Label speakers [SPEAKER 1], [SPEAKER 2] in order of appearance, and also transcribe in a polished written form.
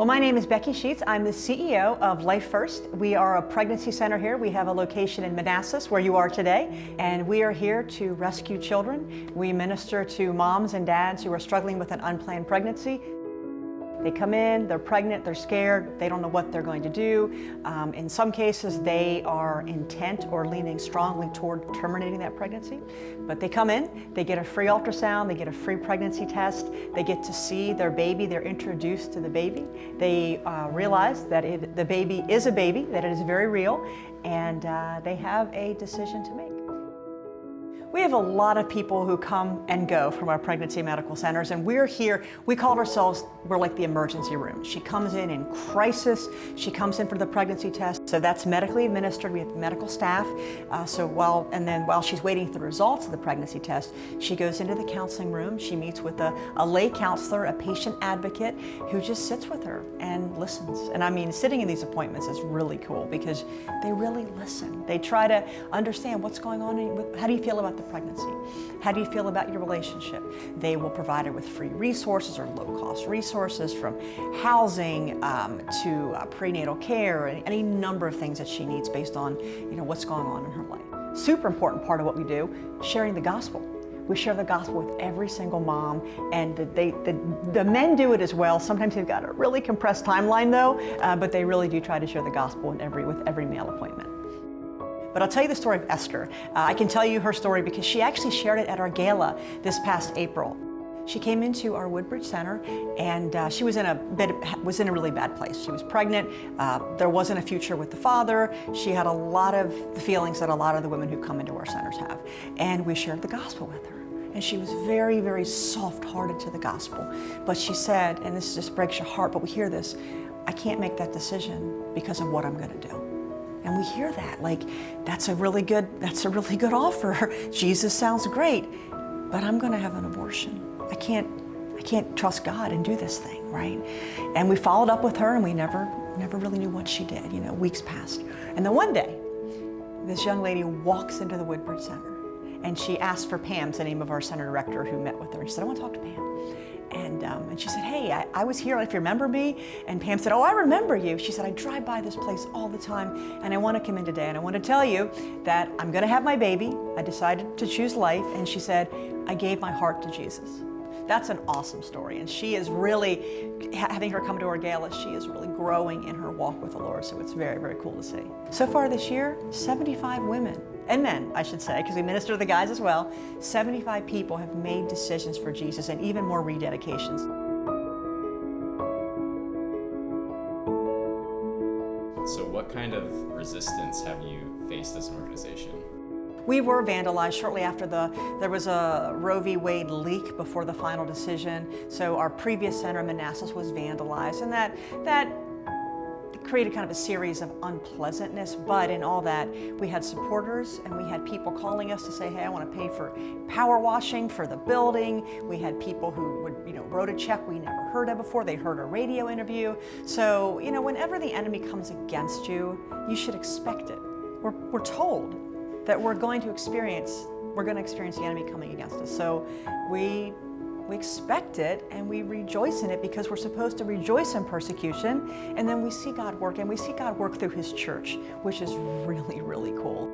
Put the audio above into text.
[SPEAKER 1] Well, my name is Becky Sheetz. I'm the CEO of Life First. We are a pregnancy center here. We have a location in Manassas, where you are today, and we are here to rescue children. We minister to moms and dads who are struggling with an unplanned pregnancy. They come in, they're pregnant, they're scared, they don't know what they're going to do. In some cases, they are intent or leaning strongly toward terminating that pregnancy. But they come in, they get a free ultrasound, they get a free pregnancy test, they get to see their baby, they're introduced to the baby. They realize that the baby is a baby, that it is very real, and they have a decision to make. We have a lot of people who come and go from our pregnancy medical centers, and we're here, we call ourselves, we're like the emergency room. She comes in crisis, she comes in for the pregnancy test, so that's medically administered. We have medical staff, and then while she's waiting for the results of the pregnancy test, she goes into the counseling room. She meets with a lay counselor, a patient advocate, who just sits with her and listens. And I mean, sitting in these appointments is really cool because they really listen. They try to understand what's going on, how do you feel about the pregnancy? How do you feel about your relationship? They will provide her with free resources or low-cost resources, from housing to prenatal care, and any number of things that she needs based on what's going on in her life. Super important part of what we do, sharing the gospel. We share the gospel with every single mom, and the men do it as well. Sometimes they've got a really compressed timeline though, but they really do try to share the gospel with every male appointment. But I'll tell you the story of Esther. I can tell you her story because she actually shared it at our gala this past April. She came into our Woodbridge Center, and she was in a really bad place. She was pregnant. There wasn't a future with the father. She had a lot of the feelings that a lot of the women who come into our centers have. And we shared the gospel with her. And she was very, very soft-hearted to the gospel. But she said, and this just breaks your heart, but we hear this, I can't make that decision because of what I'm going to do. And we hear that, like, that's a really good offer. Jesus sounds great, but I'm going to have an abortion. I can't trust God and do this thing, right? And we followed up with her, and we never really knew what she did. Weeks passed. And then one day, this young lady walks into the Woodbridge Center, and she asked for Pam's the name of our center director who met with her. And she said, I want to talk to Pam. And she said, hey, I was here, if you remember me. And Pam said, oh, I remember you. She said, I drive by this place all the time, and I want to come in today, and I want to tell you that I'm going to have my baby. I decided to choose life. And she said, I gave my heart to Jesus. That's an awesome story, and she is really, having her come to our gala, she is really growing in her walk with the Lord, so it's very, very cool to see. So far this year, 75 women, and men, I should say, because we minister to the guys as well, 75 people have made decisions for Jesus, and even more rededications.
[SPEAKER 2] So what kind of resistance have you faced as an organization?
[SPEAKER 1] We were vandalized shortly after there was a Roe v. Wade leak before the final decision. So our previous center in Manassas was vandalized, and that created kind of a series of unpleasantness. But in all that, we had supporters, and we had people calling us to say, hey, I want to pay for power washing for the building. We had people who wrote a check we never heard of before. They heard a radio interview. So, whenever the enemy comes against you, you should expect it. We're told that we're going to experience the enemy coming against us. So we expect it, and we rejoice in it, because we're supposed to rejoice in persecution, and then we see God work, and we see God work through His church, which is really, really cool.